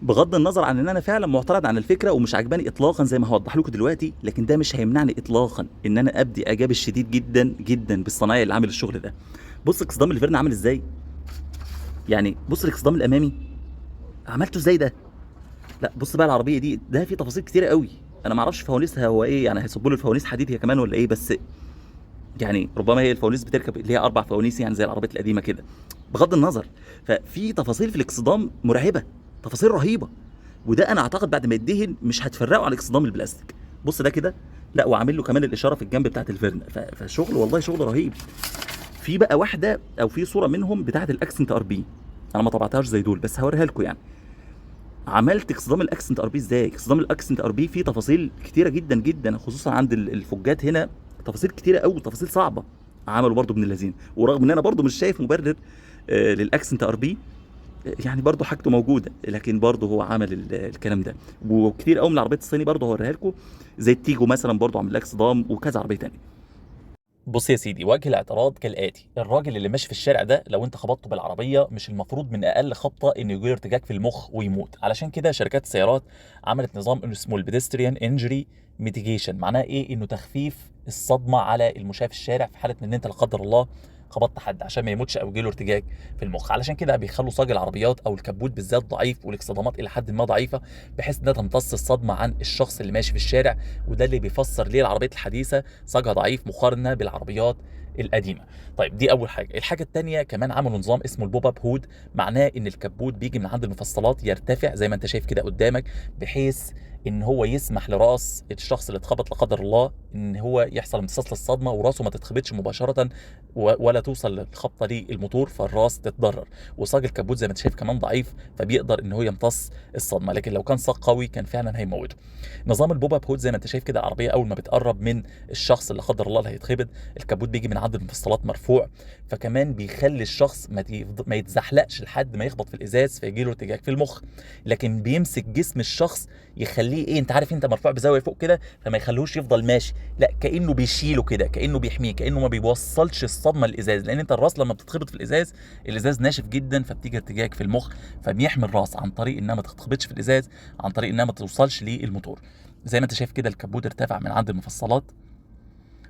بغض النظر عن ان انا فعلا معترض عن الفكره ومش عجباني اطلاقا زي ما هوضح لكم دلوقتي، لكن ده مش هيمنعني اطلاقا ان انا ابدي اعجابي الشديد جدا جدا بالصنايعي اللي عامل الشغل ده. بص الاكسدام الفيرن عامل ازاي، يعني بص الاكسدام الامامي عملته ازاي ده. لا بص بقى العربيه دي ده في تفاصيل كتيره قوي. انا ما اعرفش فوانيسها هو ايه، يعني هيصبوا له الفوانيس حديد هي كمان ولا ايه، بس يعني ربما هي الفوانيس بتركب اللي هي اربع فوانيس يعني زي العربيات القديمه كده. بغض النظر، ففي تفاصيل في الاكسدام مرعبه، تفاصيل رهيبه. وده انا اعتقد بعد ما يدهن مش هتفرقوا عن اكسدام البلاستيك. بص ده كده، لا وعامل له كمان الاشاره في الجنب بتاعت الفيرن، فشغل والله شغل رهيب. في بقى واحده او في صوره منهم بتاعت الاكسنت ار بي، انا ما طبعتهاش زي دول بس هوريها لكم يعني. عملت اكسدام الاكسنت ار بي ازاي. اكسدام الاكسنت ار بي فيه تفاصيل كتيره جدا جدا، خصوصا عند الفجات هنا تفاصيل كتيره قوي، تفاصيل صعبه. عملوا برضو ابن اللذين، ورغم ان انا برضو مش شايف مبرر للاكسنت ار بي، يعني برضو حاجته موجوده، لكن برضو هو عمل الكلام ده. وكتير قوي من العربيات الصيني برضو هوريها لكم، زي التيجو مثلا برضو عامل لها اكسدام، وكذا عربيه تانية. بص يا سيدي، وجه الاعتراض كالاتي: الراجل اللي ماشي في الشارع ده لو انت خبطته بالعربيه مش المفروض من اقل خبطه انه يجيله ارتجاج في المخ ويموت. علشان كده شركات السيارات عملت نظام اسمه البيدستريان انجري ميتيجيشن. معناه ايه؟ انه تخفيف الصدمه على المشاة في الشارع في حاله ان انت لا قدر الله خبطت حد، عشان ما يموتش او يجيله ارتجاج في المخ. علشان كده بيخلوا صاج العربيات او الكبوت بالذات ضعيف، والاكسدامات الى حد ما ضعيفه، بحيث انها تمتص الصدمه عن الشخص اللي ماشي في الشارع. وده اللي بيفسر ليه العربيات الحديثه صاجها ضعيف مقارنه بالعربيات القديمه. طيب دي اول حاجه. الحاجه الثانيه كمان عملوا نظام اسمه البوب اب هود. معناه ان الكبوت بيجي من عند المفصلات يرتفع زي ما انت شايف كده قدامك، بحيث ان هو يسمح لراس الشخص اللي اتخبط لا قدر الله ان هو يحصل امتصاص للصدمه، وراسه ما تتخبطش مباشره ولا توصل الخبطه للموتور فالراس تتضرر. وصاج الكبوت زي ما انت شايف كمان ضعيف، فبيقدر ان هو يمتص الصدمه، لكن لو كان صاج قوي كان فعلا هيموته. نظام البوب اب هود زي ما انت شايف كده، العربيه اول ما بتقرب من الشخص اللي قدر الله اللي هيتخبط، الكبوت بيجي من عند المفصلات مرفوع، فكمان بيخلي الشخص ما يتزحلقش لحد ما يخبط في الازاز فيجي له ارتجاج في المخ، لكن بيمسك جسم الشخص يخليه ايه، انت عارف انت مرفوع بزاويه فوق كده، فما يخليهوش يفضل ماشي، لا كانه بيشيله كده، كانه بيحميه، كانه ما بيوصلش الصدمه للازاز. لان انت الراس لما بتتخبط في الازاز، الازاز ناشف جدا فبتيجي ارتجاج في المخ، فبيحمي الراس عن طريق انها ما تتخبطش في الازاز، عن طريق انها ما توصلش للموتور. زي ما انت شايف كده الكبوت ارتفع من عند المفصلات،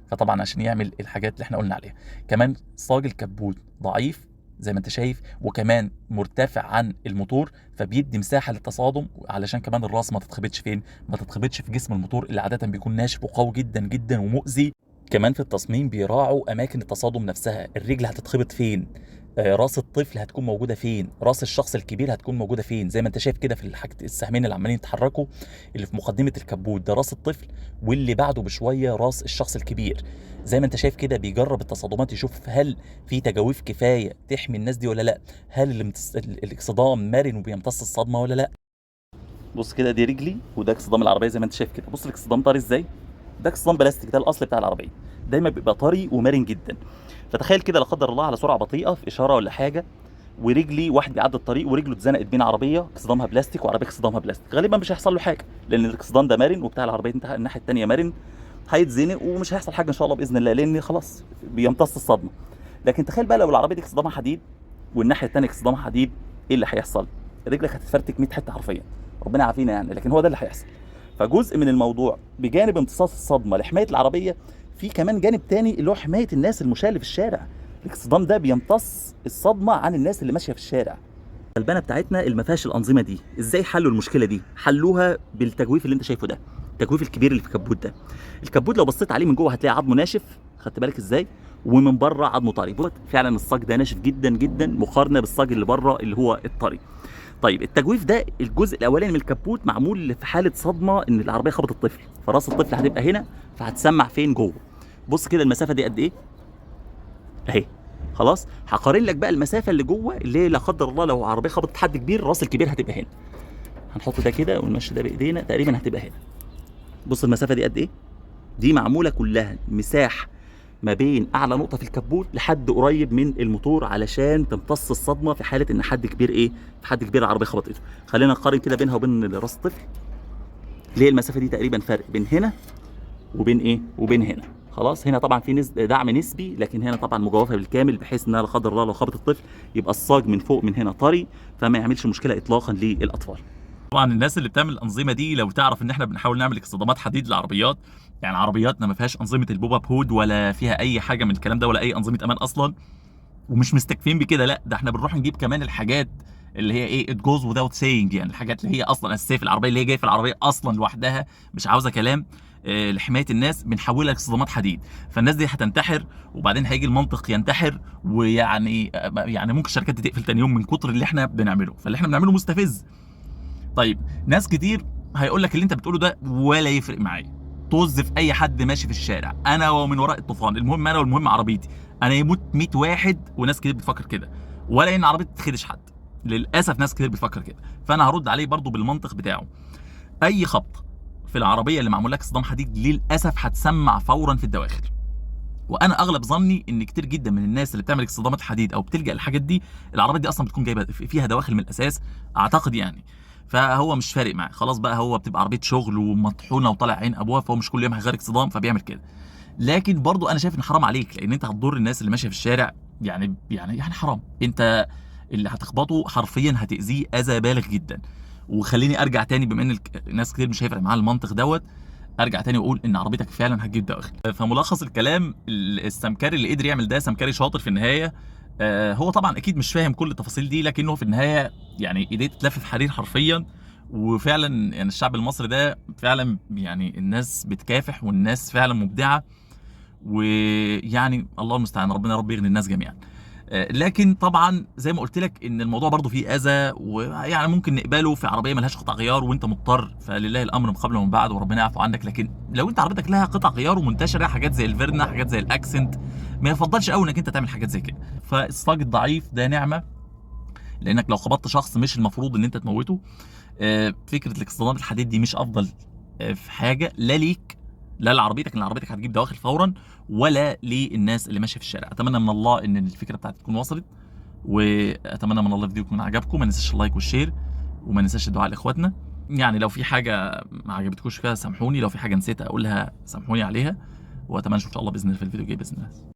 فطبعا عشان يعمل الحاجات اللي احنا قلنا عليها. كمان صاج الكبوت ضعيف زي ما انت شايف، وكمان مرتفع عن الموتور، فبيدي مساحه للتصادم، علشان كمان الراس ما تتخبطش فين، ما تتخبطش في جسم الموتور اللي عاده بيكون ناشف وقوي جدا جدا ومؤذي. كمان في التصميم بيراعوا اماكن التصادم نفسها، الرجل هتتخبط فين، راس الطفل هتكون موجوده فين، راس الشخص الكبير هتكون موجوده فين. زي ما انت شايف كده في السهمين اللي عمالين يتحركوا، اللي في مقدمه الكبوت ده راس الطفل، واللي بعده بشويه راس الشخص الكبير. زي ما انت شايف كده بيجرب التصادمات، يشوف هل في تجاويف كفايه تحمي الناس دي ولا لا، هل الاكسدام مرن وبيمتص الصدمه ولا لا. بص كده دي رجلي وده اكسدام العربيه زي ما انت شايف كده. بص الاكسدام طري ازاي، ده اكسدام بلاستيك، ده الاصل بتاع العربيه، دايما بيبقى طري ومرن جدا. فتخيل كده لا قدر الله على سرعه بطيئه في اشاره ولا حاجه، ورجلي واحد بيعدي الطريق ورجله اتزنقت بين عربيه اكسدامها بلاستيك وعربيه اكسدامها بلاستيك، غالبا مش هيحصل له حاجه لان الاكسدام ده مرن وبتاع العربيه الناحيه الثانيه مرن، هيتزنق ومش هيحصل حاجه ان شاء الله باذن الله لان خلاص بيمتص الصدمه. لكن تخيل بقى لو العربيه دي اكسدامها حديد والناحيه الثانيه اكسدامها حديد، ايه اللي هيحصل؟ رجلك هتتفرتك 100 حته حرفيا، ربنا يعافينا يعني، لكن هو ده اللي هيحصل. فجزء من الموضوع بجانب امتصاص الصدمه لحمايه العربيه، في كمان جانب تاني اللي هو حمايه الناس المشاة اللي في الشارع. الاكسدام ده بيمتص الصدمه عن الناس اللي ماشيه في الشارع. البلبنه بتاعتنا اللي ما فيهاش الانظمه دي، ازاي حلوا المشكله دي؟ حلوها بالتجويف اللي انت شايفه ده، التجويف الكبير اللي في الكبوت ده. الكبوت لو بصيت عليه من جوه هتلاقي عظمه ناشف، خدت بالك ازاي؟ ومن بره عظمه طري. فعلا الصاج ده ناشف جدا جدا مقارنه بالصاج اللي بره اللي هو الطري. طيب التجويف ده الجزء الاولاني من الكبوت معمول في حاله صدمه ان العربيه خبطت الطفل، فراس الطفل هتبقى هنا فهتسمع فين جوه. بص كده المسافه دي قد ايه اهي. خلاص هقارن لك بقى المسافه اللي جوه اللي لا قدر الله لو عربيه خبطت حد كبير الراس الكبير هتبقى هنا. هنحط ده كده ونمشي ده بايدينا تقريبا هتبقى هنا. بص المسافه دي قد ايه، دي معموله كلها مساح ما بين اعلى نقطه في الكبوت لحد قريب من الموتور علشان تمتص الصدمه في حاله ان حد كبير ايه، في حد كبير العربيه خبطته. خلينا نقارن كده بينها وبين راس الطفل. ليه المسافه دي تقريبا فرق بين هنا وبين ايه وبين هنا. خلاص هنا طبعا في دعم نسبي، لكن هنا طبعا مجوفه بالكامل بحيث انها لا قدر الله لو خبط الطفل يبقى الصاج من فوق من هنا طري، فما يعملش مشكله اطلاقا للاطفال. طبعا الناس اللي بتعمل الانظمه دي لو تعرف ان احنا بنحاول نعمل اصطدامات حديد للعربيات، يعني عربياتنا ما فيهاش انظمه البوب اب هود ولا فيها اي حاجه من الكلام ده ولا اي انظمه امان اصلا، ومش مستكفين بكده، لا ده احنا بنروح نجيب كمان الحاجات اللي هي ايه it goes without saying، يعني الحاجات اللي هي اصلا اساسيه في العربيه، اللي هي جايه في العربيه اصلا لوحدها مش عاوزه كلام، لحمايه الناس بنحولها لاصطدامات حديد. فالناس دي هتنتحر، وبعدين هيجي المنطق ينتحر، ويعني يعني ممكن الشركات دي تقفل تاني يوم من كتر اللي احنا بنعمله، فاللي احنا بنعمله مستفز. طيب ناس كتير هيقول لك اللي انت بتقوله ده ولا يفرق معايا، طز في اي حد ماشي في الشارع، انا ومن وراء الطوفان، المهم انا والمهم عربيتي، انا يموت 100 واحد، وناس كتير بتفكر كده، ولا ان عربيتي تخدش حد، للاسف ناس كتير بتفكر كده. فانا هرد عليه برضو بالمنطق بتاعه، اي خبط في العربيه اللي معمول لك صدام حديد للاسف هتسمع فورا في الدواخل. وانا اغلب ظني ان كتير جدا من الناس اللي بتعمل اصطدامات حديد او بتلجا للحاجات دي، العربيات دي اصلا بتكون جايبه فيها دواخل من الاساس اعتقد يعني، فهو مش فارق معاه خلاص بقى، هو بتبقى عربيه شغل ومطحونه وطالع عين ابوها، فهو مش كل يوم هيغير اصطدام فبيعمل كده. لكن برضو انا شايف ان حرام عليك، لان انت هتضر الناس اللي ماشيه في الشارع، يعني حرام، انت اللي هتخبطه حرفيا هتاذيه اذى بالغ جدا. وخليني ارجع تاني، بما ان الناس كتير مش هيفرق معاها المنطق دوت، ارجع تاني واقول ان عربيتك فعلا هتجيب دواخل. فملخص الكلام، السمكري اللي قدر يعمل ده سمكري شاطر في النهايه. هو طبعا اكيد مش فاهم كل التفاصيل دي، لكنه في النهايه يعني ايديه تتلف في حرير حرفيا. وفعلا يعني الشعب المصري ده فعلا يعني الناس بتكافح والناس فعلا مبدعه، ويعني الله المستعان، ربنا يا رب يغني الناس جميعا. لكن طبعا زي ما قلت لك ان الموضوع برضو فيه اذى، ويعني ممكن نقبله في عربيه ملهاش قطع غيار وانت مضطر، فلله الامر من قبل ومن بعد وربنا يعفو عنك. لكن لو انت عربيتك لها قطع غيار ومنتشره، حاجات زي الفيرنا، حاجات زي الاكسنت، ما يفضلش قوي انك انت تعمل حاجات زي كده. فالصاج الضعيف ده نعمه، لانك لو خبطت شخص مش المفروض ان انت تموته. فكره الاصطدام الحديد دي مش افضل في حاجه، لا ليك لا لعربيتك، لان عربيتك هتجيب دواخل فورا، ولا للناس اللي ماشيه في الشارع. اتمنى من الله ان الفكره بتاعتي تكون وصلت، واتمنى من الله الفيديو يكون عجبكم. ما ننساش اللايك والشير، وما ننساش الدعاء لاخواتنا. يعني لو في حاجه ما عجبتكوش فيها سامحوني، لو في حاجه نسيت اقولها سامحوني عليها، واتمنى ان شاء الله باذن الله في الفيديو الجاي باذن الله.